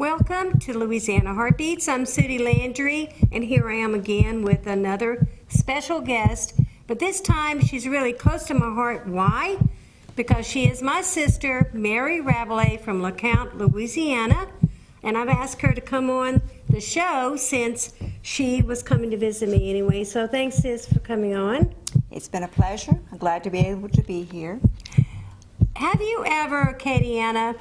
Welcome to Louisiana Heart Beats. I'm Sudie Landry, and here I am again with another special guest. But this time, she's really close to my heart. Why? Because she is my sister, Mary Rabalais from LeCount, Louisiana. And I've asked her to come on the show since she was coming to visit me anyway. So thanks, sis, for coming on. It's been a pleasure. I'm glad to be able to be here. Have you ever, Katiana,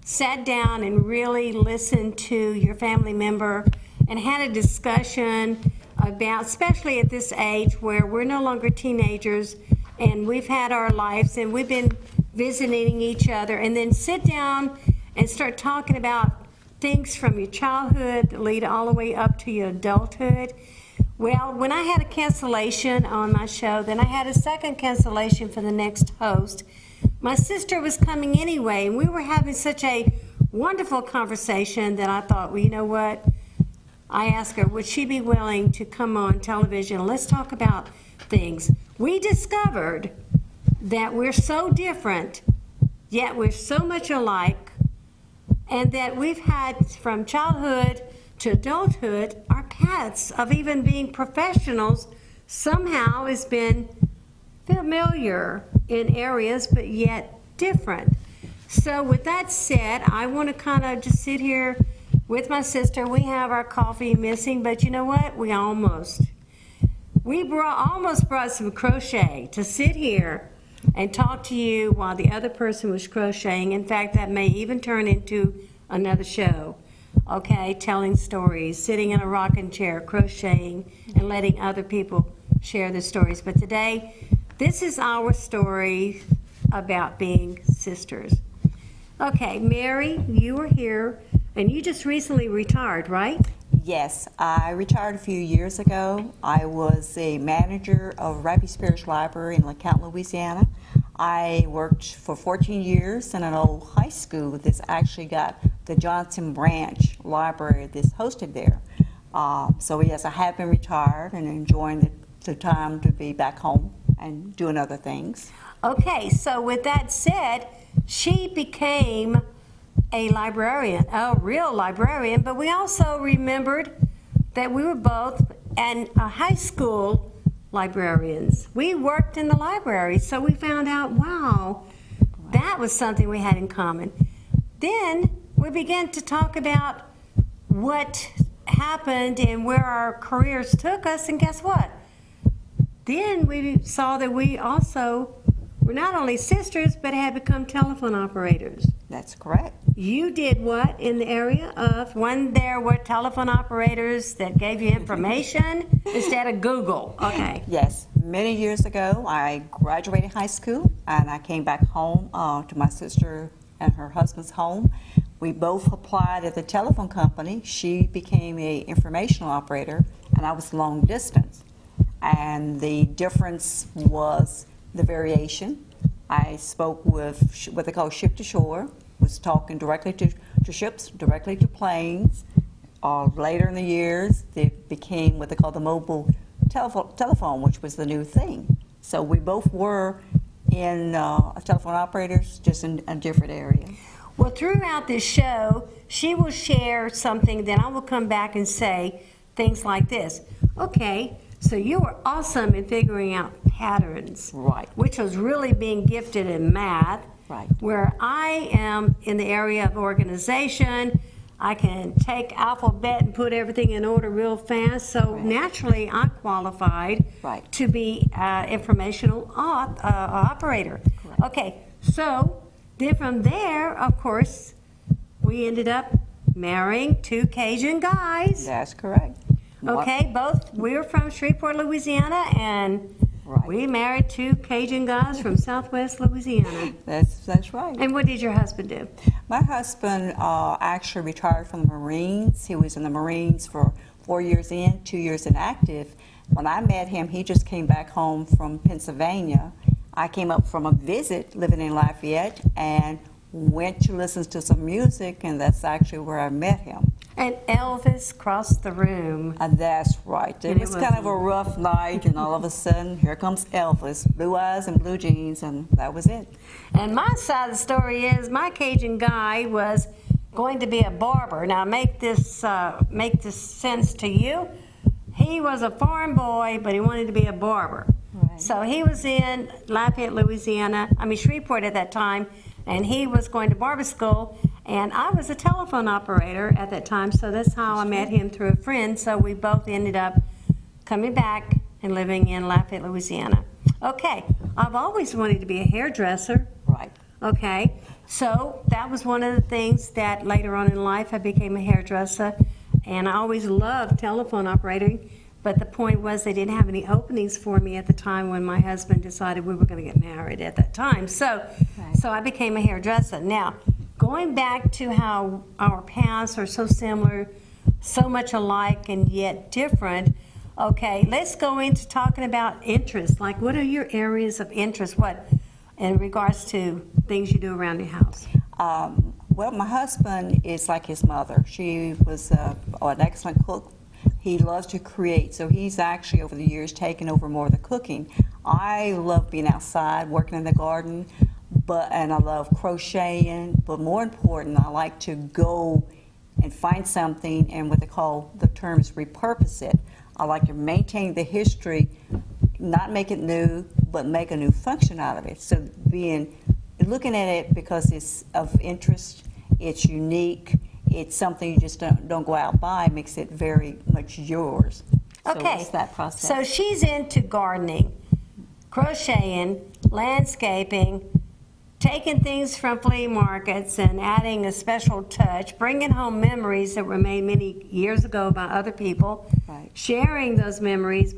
sat down and really listened to your family member and had a discussion about, especially at this age where we're no longer teenagers and we've had our lives and we've been visiting each other, and then sit down and start talking about things from your childhood that lead all the way up to your adulthood? Well, when I had a cancellation on my show, then I had a second cancellation for the next host. My sister was coming anyway, and we were having such a wonderful conversation that I thought, well, you know what? I asked her, would she be willing to come on television? Let's talk about things. We discovered that we're so different, yet we're so much alike, and that we've had from childhood to adulthood, our paths of even being professionals somehow has been familiar in areas, but yet different. So with that said, I want to kind of just sit here with my sister. We have our coffee missing, but you know what? We almost brought some crochet to sit here and talk to you while the other person was crocheting. In fact, that may even turn into another show. Okay, telling stories, sitting in a rocking chair, crocheting, and letting other people share their stories. But today, this is our story about being sisters. Okay, Mary, you were here, and you just recently retired, right? Yes, I retired a few years ago. I was a manager of Rapids Parish Library in LeCount, Louisiana. I worked for 14 years in an old high school that's actually got the Johnson Branch Library that's hosted there. So yes, I have been retired and enjoying the time to be back home and doing other things. Okay, so with that said, she became a librarian, a real librarian, but we also remembered that we were both high school librarians. We worked in the library, so we found out, wow, that was something we had in common. Then we began to talk about what happened and where our careers took us, and guess what? Then we saw that we also were not only sisters, but had become telephone operators. That's correct. You did what in the area of, when there were telephone operators that gave you information instead of Google? Okay. Yes, many years ago, I graduated high school, and I came back home to my sister and her husband's home. We both applied at the telephone company. She became an informational operator, and I was long distance. And the difference was the variation. I spoke with what they call ship to shore, was talking directly to ships, directly to planes. Later in the years, it became what they call the mobile telephone, which was the new thing. So we both were in telephone operators, just in a different area. Well, throughout this show, she will share something, then I will come back and say things like this. Okay, so you were awesome in figuring out patterns, right? Which was really being gifted in math, right? Where I am in the area of organization. I can take alphabet and put everything in order real fast. So right. Naturally, I qualified right. to be informational operator. Correct. Okay, so then from there, of course, we ended up marrying two Cajun guys. That's correct. Okay, we were from Shreveport, Louisiana, and right. We married two Cajun guys from Southwest Louisiana. That's right. And what did your husband do? My husband actually retired from the Marines. He was in the Marines for 4 years in, 2 years inactive. When I met him, he just came back home from Pennsylvania. I came up from a visit living in Lafayette and went to listen to some music, and that's actually where I met him. And Elvis crossed the room. And that's right. It was kind of a rough night, and all of a sudden, here comes Elvis, blue eyes and blue jeans, and that was it. And my side of the story is my Cajun guy was going to be a barber. Now make this sense to you. He was a farm boy, but he wanted to be a barber. Right. So he was in Lafayette, Louisiana, Shreveport at that time, and he was going to barber school, and I was a telephone operator at that time, so that's how I met him, through a friend. So we both ended up coming back and living in Lafayette, Louisiana. Okay, I've always wanted to be a hairdresser. Right. Okay, so that was one of the things that later on in life I became a hairdresser, and I always loved telephone operating, but the point was they didn't have any openings for me at the time when my husband decided we were going to get married at that time. So I became a hairdresser. Now, going back to how our paths are so similar, so much alike and yet different, okay, let's go into talking about interests. Like, what are your areas of interest? What, in regards to things you do around your house? Well, my husband is like his mother. She was an excellent cook. He loves to create, so he's actually over the years taken over more of the cooking. I love being outside, working in the garden, and I love crocheting, but more important, I like to go and find something, and what they call, the term is repurpose it. I like to maintain the history, not make it new, but make a new function out of it. So looking at it because it's of interest, it's unique, it's something you just don't go out by, makes it very much yours. Okay, So it's that process. so she's into gardening, crocheting, landscaping, taking things from flea markets and adding a special touch, bringing home memories that were made many years ago by other people, Right. sharing those memories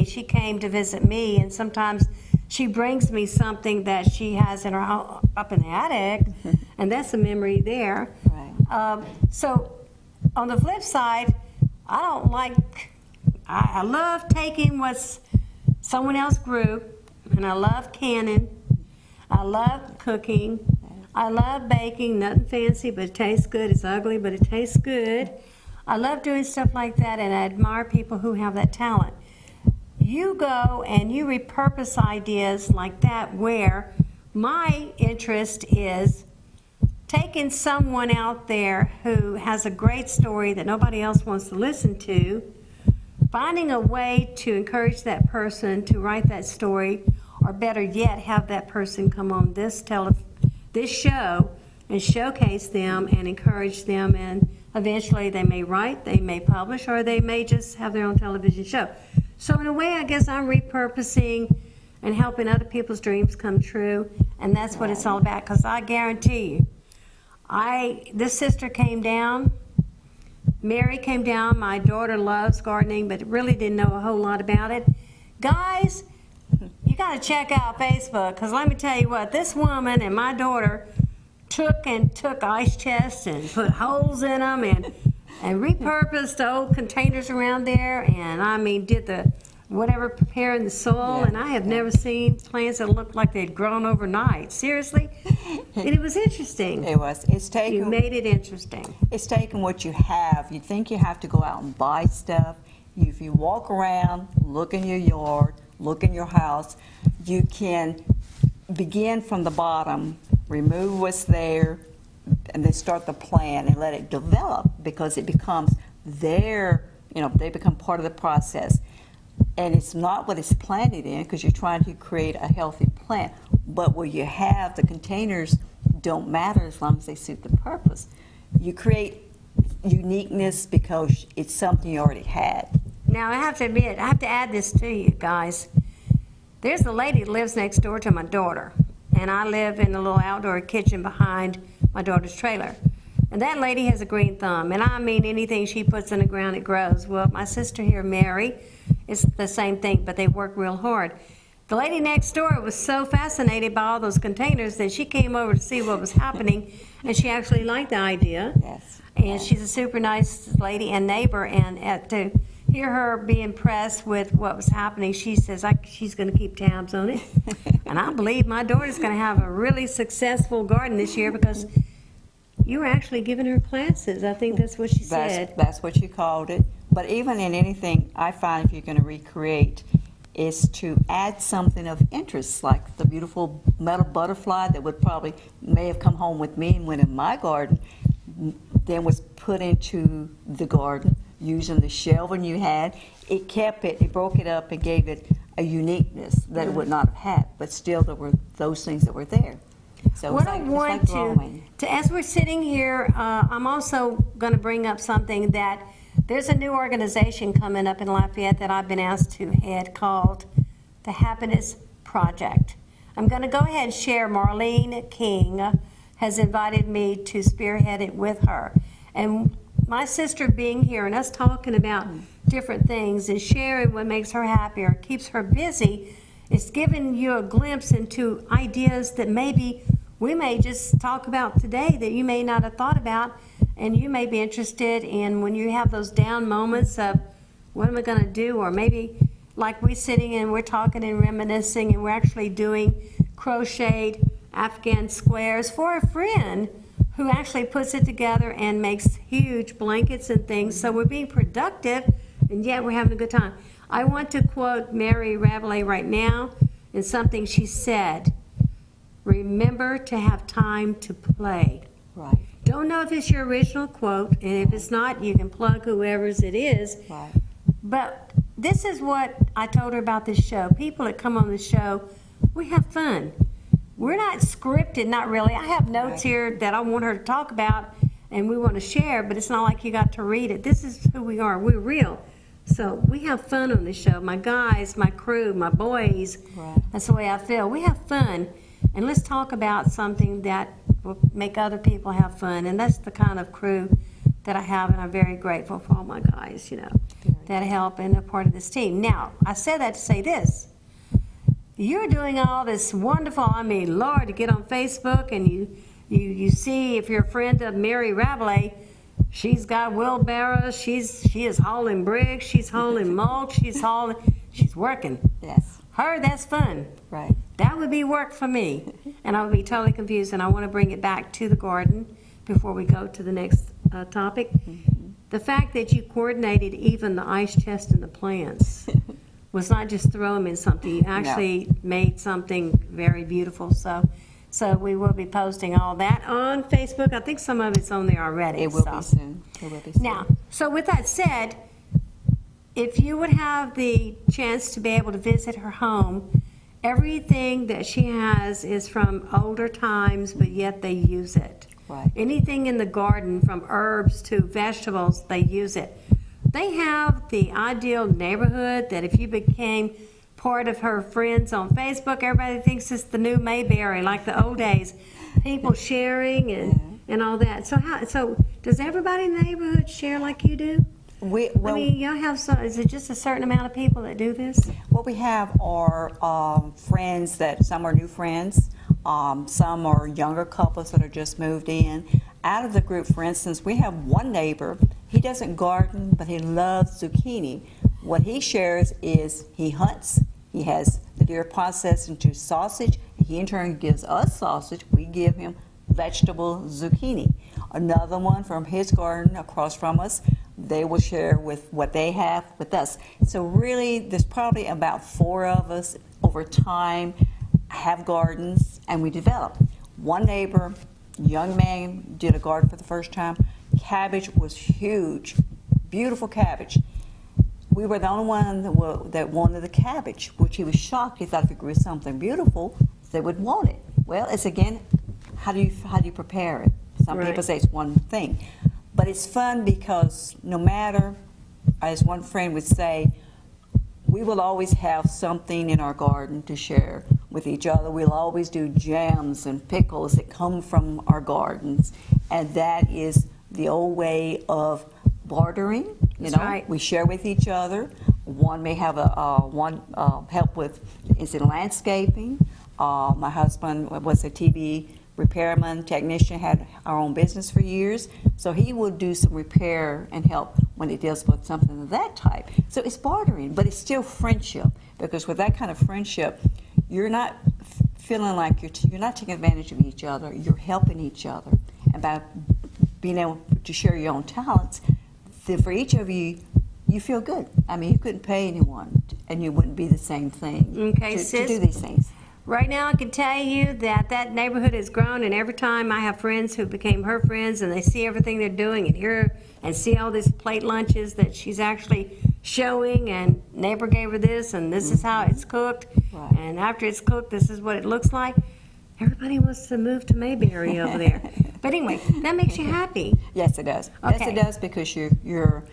she came to visit me, and sometimes she brings me something that she has in her up in the attic, and that's a memory there. Right. So on the flip side, I love taking what someone else grew, and I love canning. I love cooking. I love baking. Nothing fancy, but it tastes good. It's ugly, but it tastes good. I love doing stuff like that, and I admire people who have that talent. You go and you repurpose ideas like that, where my interest is taking someone out there who has a great story that nobody else wants to listen to, finding a way to encourage that person to write that story, or better yet, have that person come on this show and showcase them and encourage them, and eventually they may write, they may publish, or they may just have their own television show. So in a way, I guess I'm repurposing and helping other people's dreams come true, and that's what it's all about, because I guarantee you, this sister came down, Mary came down, my daughter loves gardening, but really didn't know a whole lot about it. Guys, you got to check out Facebook, because let me tell you what, this woman and my daughter took ice chests and put holes in them and repurposed old containers around there, and did the whatever, preparing the soil, and I have never seen plants that looked like they'd grown overnight. Seriously? And it was interesting. It was. You made it interesting. It's taking what you have. You think you have to go out and buy stuff. If you walk around, look in your yard, look in your house, you can begin from the bottom, remove what's there, and then start the plan and let it develop, because it becomes they become part of the process. And it's not what it's planted in, because you're trying to create a healthy plant, but where you have the containers don't matter as long as they suit the purpose. You create uniqueness because it's something you already had. Now, I have to admit, I have to add this to you guys. There's a lady that lives next door to my daughter, and I live in a little outdoor kitchen behind my daughter's trailer. And that lady has a green thumb, and anything she puts in the ground, it grows. Well, my sister here, Mary, it's the same thing, but they work real hard. The lady next door was so fascinated by all those containers that she came over to see what was happening, and she actually liked the idea. Yes. And she's a super nice lady and neighbor, and to hear her be impressed with what was happening, she says she's going to keep tabs on it. And I believe my daughter's going to have a really successful garden this year, because you were actually giving her classes. I think that's what she said. That's what she called it. But even in anything, I find if you're going to recreate, is to add something of interest, like the beautiful metal butterfly that may have come home with me and went in my garden. then was put into the garden using the shelving you had. It kept it, it broke it up and gave it a uniqueness that it would not have had, but still there were those things that were there. So What it's I like, want it's like drawing. to, as we're sitting here, I'm also going to bring up something that there's a new organization coming up in Lafayette that I've been asked to head called the Happiness Project. I'm going to go ahead and share. Marlene King has invited me to spearhead it with her. And my sister being here and us talking about different things and sharing what makes her happy or keeps her busy, it's giving you a glimpse into ideas that maybe we may just talk about today that you may not have thought about, and you may be interested in when you have those down moments of what am I going to do, or maybe like we're sitting and we're talking and reminiscing and we're actually doing crocheted Afghan squares for a friend who actually puts it together and makes huge blankets and things. So we're being productive and yet we're having a good time. I want to quote Mary Rabalais right now in something she said. Remember to have time to play. Right. Don't know if it's your original quote, and if it's not, you can plug whoever's it is. Right. But this is what I told her about this show. People that come on the show, we have fun. We're not scripted, not really. I have notes here that I want her to talk about and we want to share, but it's not like you got to read it. This is who we are. We're real. So we have fun on this show. My guys, my crew, my boys, Right. that's the way I feel. We have fun. And let's talk about something that will make other people have fun. And that's the kind of crew that I have, and I'm very grateful for all my guys, that help and are part of this team. Now, I said that to say this. You're doing all this wonderful, Lord, to get on Facebook and you see if you're a friend of Mary Rabalais, she's got wheelbarrows, she is hauling bricks, she's hauling mulch, she's working. Yes. That's fun. Right. That would be work for me. And I would be totally confused, and I want to bring it back to the garden before we go to the next topic. Mm-hmm. The fact that you coordinated even the ice chest and the plants was not just throw them in something. You actually made something very beautiful. So we will be posting all that on Facebook. I think some of it's on there already. It will be soon. It will be soon. Now, so with that said, if you would have the chance to be able to visit her home, everything that she has is from older times, but yet they use it. Right. Anything in the garden, from herbs to vegetables, they use it. They have the ideal neighborhood that if you became part of her friends on Facebook, everybody thinks it's the new Mayberry, like the old days. People sharing and all that. So does everybody in the neighborhood share like you do? Y'all have is it just a certain amount of people that do this? What we have are friends that some are new friends, some are younger couples that are just moved in. Out of the group, for instance, we have one neighbor. He doesn't garden, but he loves zucchini. What he shares is he hunts. He has the deer processed into sausage. He in turn gives us sausage. We give him vegetable zucchini. Another one from his garden across from us, they will share with what they have with us. So really, there's probably about 4 of us over time have gardens, and we develop. One neighbor, young man, did a garden for the first time. Cabbage was huge, beautiful cabbage. We were the only one that wanted the cabbage, which he was shocked. He thought if it grew something beautiful, they would want it. Well, it's again, how do you prepare it? Some people say it's one thing. But it's fun because no matter, as one friend would say, we will always have something in our garden to share with each other. We'll always do jams and pickles that come from our gardens. And that is the old way of bartering. Right. We share with each other. One may have help with landscaping. My husband was a TV repairman, technician, had our own business for years. So he would do some repair and help when it deals with something of that type. So it's bartering, but it's still friendship, because with that kind of friendship, you're not feeling like you're not taking advantage of each other. You're helping each other. And by being able to share your own talents, then for each of you, you feel good. You couldn't pay anyone, and you wouldn't be the same thing Okay, to sis. do these things. right now I can tell you that that neighborhood has grown, and every time I have friends who became her friends and they see everything they're doing and hear and see all these plate lunches that she's actually showing, and neighbor gave her this and this is how it's cooked, Right. and after it's cooked this is what it looks like. Everybody wants to move to Mayberry over there. But anyway, that makes you happy. Yes, it does. Yes, Okay. it does, because you're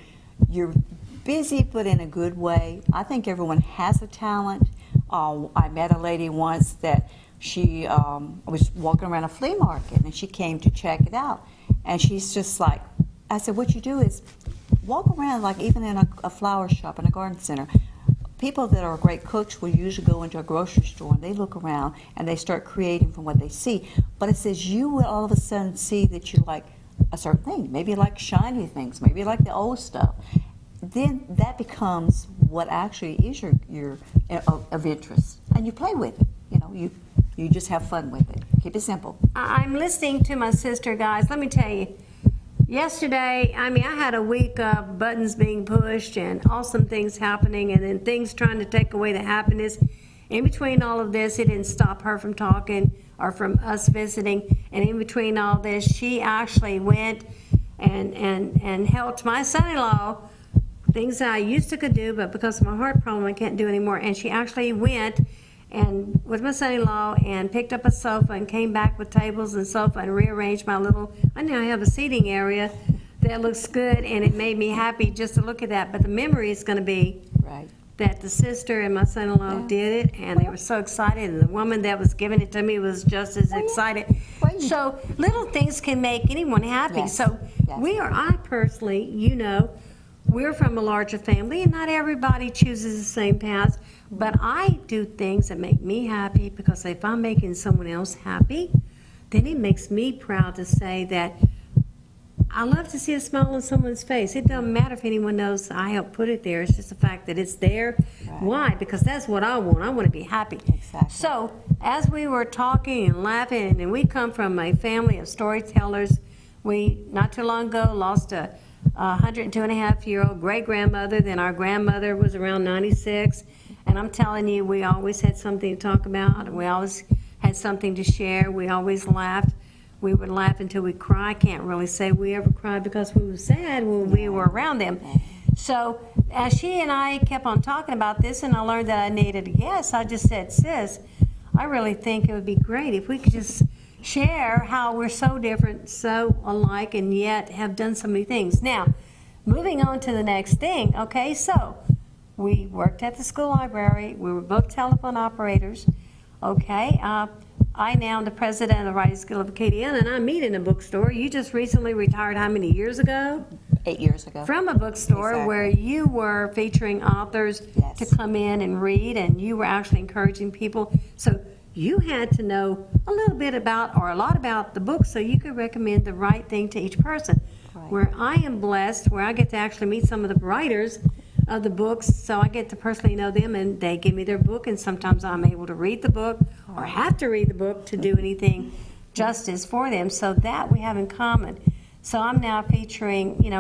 busy, but in a good way. I think everyone has a talent. I met a lady once that she was walking around a flea market, and she came to check it out. And she's just like, I said, what you do is walk around, like even in a flower shop, in a garden center. People that are great cooks will usually go into a grocery store and they look around and they start creating from what they see. But it says you will all of a sudden see that you like a certain thing. Maybe you like shiny things, maybe you like the old stuff. Then that becomes what actually is your of interest, and you play with it. You know, you just have fun with it. Keep it simple. I'm listening to my sister, guys. Let me tell you, yesterday, I had a week of buttons being pushed and awesome things happening, and then things trying to take away the happiness. In between all of this, it didn't stop her from talking or from us visiting. And in between all this, she actually went and helped my son-in-law, things that I used to could do, but because of my heart problem, I can't do anymore. And she actually went and with my son-in-law and picked up a sofa and came back with tables and sofa and rearranged my little, I now have a seating area that looks good, and it made me happy just to look at that. But the memory is going to be Right. that the sister and my son-in-law Yeah. did it, and they were so excited, and the woman that was giving it to me was just as excited. Right. So little things can make anyone happy. Yes. So Yes. I personally, we're from a larger family, and not everybody chooses the same path, but I do things that make me happy, because if I'm making someone else happy, then it makes me proud to say that I love to see a smile on someone's face. It doesn't matter if anyone knows I helped put it there. It's just the fact that it's there. Right. Why? Because that's what I want. I want to be happy. Exactly. So as we were talking and laughing, and we come from a family of storytellers, we, not too long ago, lost a 102-and-a-half-year-old great-grandmother. Then our grandmother was around 96. And I'm telling you, we always had something to talk about. We always had something to share. We always laughed. We would laugh until we cry. I can't really say we ever cried because we were sad when we were around them. So as she and I kept on talking about this, and I learned that I needed a guest, I just said, sis, I really think it would be great if we could just share how we're so different, so alike, and yet have done so many things. Now, moving on to the next thing, okay, so we worked at the school library. We were both telephone operators, okay. I now am the president of the Writing School of Acadiana, and I meet in a bookstore. You just recently retired how many years ago? 8 years ago. From a bookstore. Exactly. Where you were featuring authors Yes. to come in and read, and you were actually encouraging people. So you had to know a little bit about, or a lot about, the book, so you could recommend the right thing to each person. Right. Where I am blessed, where I get to actually meet some of the writers of the books, so I get to personally know them, and they give me their book, and sometimes I'm able to read the book or have to read the book to do anything justice for them. So that we have in common. So I'm now featuring,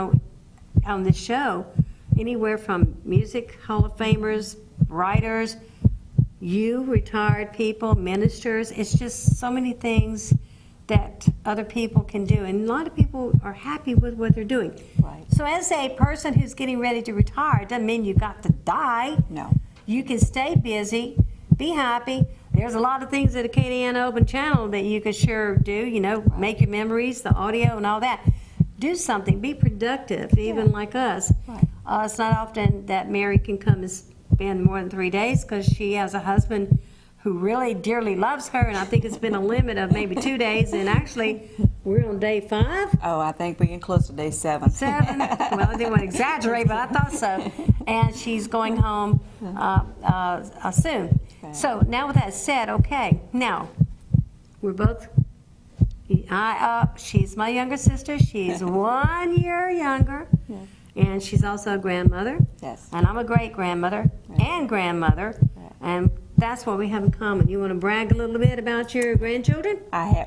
on this show, anywhere from music Hall of Famers, writers, retired people, ministers. It's just so many things that other people can do, and a lot of people are happy with what they're doing. Right. So as a person who's getting ready to retire, it doesn't mean you've got to die. No. You can stay busy, be happy. There's a lot of things at Acadiana Open Channel that you could sure do, make your memories, the audio and all that. Do something, be productive, even like us. Right. It's not often that Mary can come and spend more than 3 days, because she has a husband who really dearly loves her, and I think it's been a limit of maybe 2 days, and actually we're on day 5. Oh, I think we're getting close to day 7. 7. Well, I didn't want to exaggerate, but I thought so. And she's going home soon. Okay. So now with that said, okay, now we're both, she's my younger sister. She's 1 year younger. Yeah. And she's also a grandmother. Yes. And I'm a great-grandmother and grandmother. And that's what we have in common. You want to brag a little bit about your grandchildren?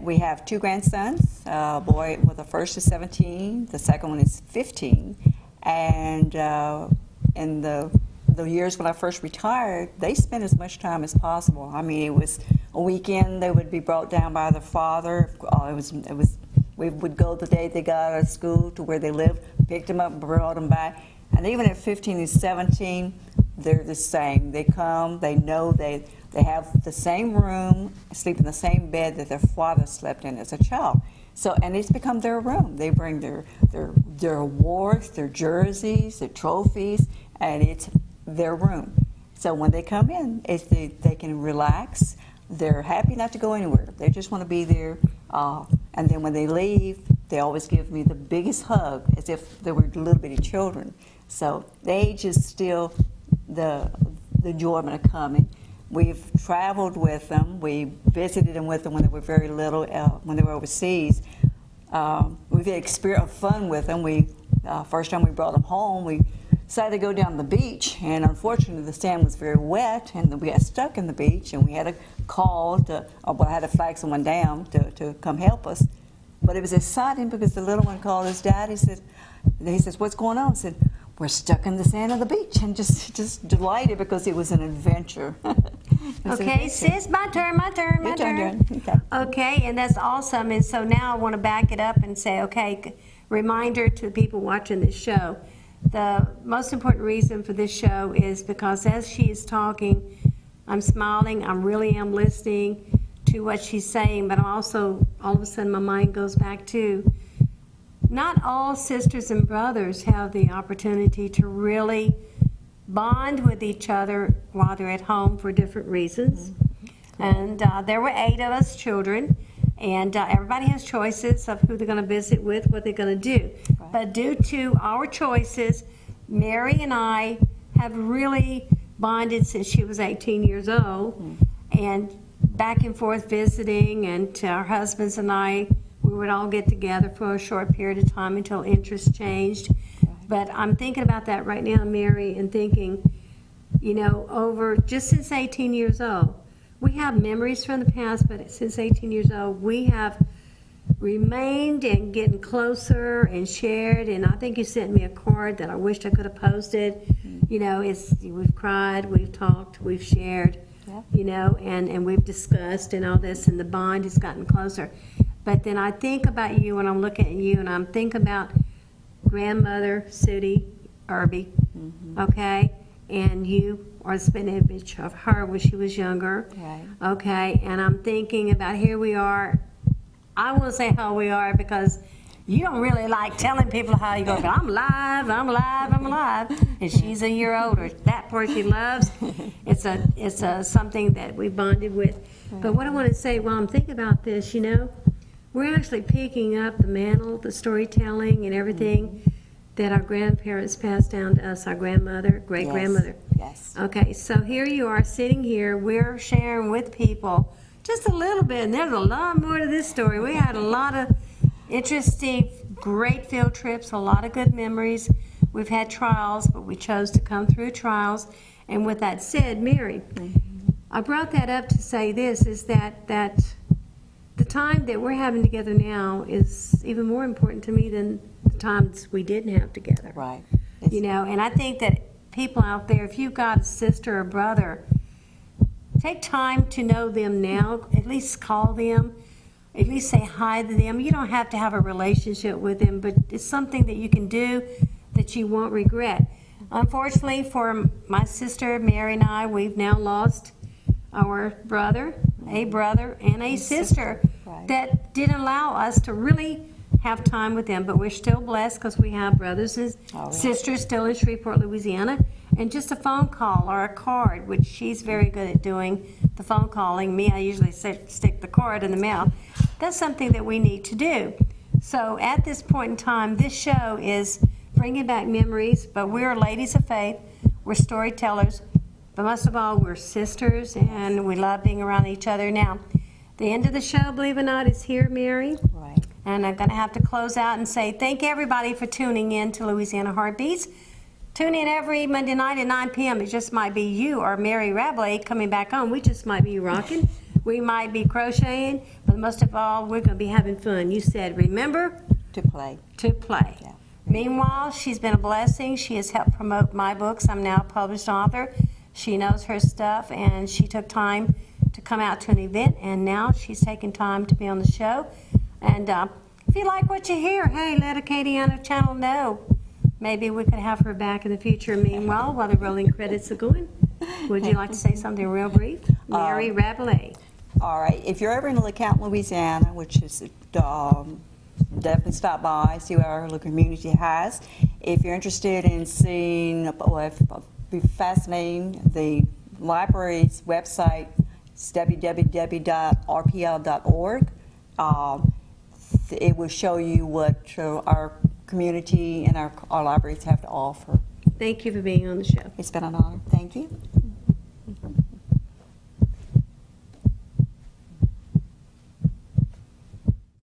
We have 2 grandsons. Boy, well, the first is 17, the second one is 15. And in the years when I first retired, they spent as much time as possible. I mean, it was a weekend they would be brought down by their father. We would go the day they got out of school to where they lived, picked them up, and brought them back. And even at 15 and 17, they're the same. They come, they know they have the same room, sleep in the same bed that their father slept in as a child. So, and it's become their room. They bring their awards, their jerseys, their trophies, and it's their room. So when they come in, they can relax. They're happy not to go anywhere. They just want to be there. And then when they leave, they always give me the biggest hug, as if they were little bitty children. So the age is still the enjoyment of coming. We've traveled with them. We visited them with them when they were very little, when they were overseas. We've had experience of fun with them. First time we brought them home, we decided to go down the beach, and unfortunately the sand was very wet, and we got stuck in the beach, and we had to call I had to flag someone down to come help us. But it was exciting because the little one called his dad. He says, "What's going on?" I said, "We're stuck in the sand of the beach," and just delighted because it was an adventure. Okay, sis, my turn. Your turn. Okay, and that's awesome. And so now I want to back it up and say, okay, reminder to the people watching this show. The most important reason for this show is because as she is talking, I'm smiling, I really am listening to what she's saying, but also all of a sudden my mind goes back to not all sisters and brothers have the opportunity to really bond with each other while they're at home for different reasons. And there were 8 of us children, and everybody has choices of who they're going to visit with, what they're going to do. Right. But due to our choices, Mary and I have really bonded since she was 18 years old, and back and forth visiting, and our husbands and I, we would all get together for a short period of time until interests changed. But I'm thinking about that right now, Mary, and thinking, over just since 18 years old, we have memories from the past, but since 18 years old, we have remained and getting closer and shared. And I think you sent me a card that I wished I could have posted. We've cried, we've talked, we've shared, and we've discussed and all this, and the bond has gotten closer. But then I think about you, and I'm looking at you, and I'm thinking about grandmother Sudie Landry, okay? And you are the spin image of her when she was younger, right. Okay? And I'm thinking about here we are. I won't say how we are because you don't really like telling people how you go. I'm alive. And she's a year older. That part she loves. It's a something that we bonded with. But what I want to say while I'm thinking about this, we're actually picking up the mantle, the storytelling, and everything that our grandparents passed down to us, our grandmother, great-grandmother. Yes. Okay, so here you are sitting here. We're sharing with people just a little bit, and there's a lot more to this story. We had a lot of interesting, great field trips, a lot of good memories. We've had trials, but we chose to come through trials. And with that said, Mary, I brought that up to say this, is that the time that we're having together now is even more important to me than the times we didn't have together. Right. And I think that people out there, if you've got a sister or brother, take time to know them now, at least call them, at least say hi to them. You don't have to have a relationship with them, but it's something that you can do that you won't regret. Unfortunately for my sister Mary and I, we've now lost our brother, a brother and a sister, right. that didn't allow us to really have time with them, but we're still blessed because we have brothers and sisters still in Shreveport, Louisiana, and just a phone call or a card, which she's very good at doing, the phone calling. Me, I usually stick the card in the mail. That's something that we need to do. So at this point in time, this show is bringing back memories, but we're ladies of faith, we're storytellers, but most of all, we're sisters, and we love being around each other. Now, the end of the show, believe it or not, is here, Mary. Right. And I'm going to have to close out and say thank everybody for tuning in to Louisiana Heart Beats. Tune in every Monday night at 9 p.m. It just might be you or Mary Rabalais coming back on. We just might be rocking. We might be crocheting. But most of all, we're going to be having fun. You said, remember? To play. To play. Yeah. Meanwhile, she's been a blessing. She has helped promote my books. I'm now a published author. She knows her stuff, and she took time to come out to an event, and now she's taking time to be on the show. And if you like what you hear, hey, let Acadiana Channel know. Maybe we could have her back in the future. Meanwhile, while the rolling credits are going, would you like to say something real brief? Mary Rabalais. All right. If you're ever in LeCount, Louisiana, which is definitely stop by, see what our little community has. If you're interested in seeing, be fascinating, the library's website is www.rpl.org. It will show you what our community and our libraries have to offer. Thank you for being on the show. It's been an honor. Thank you.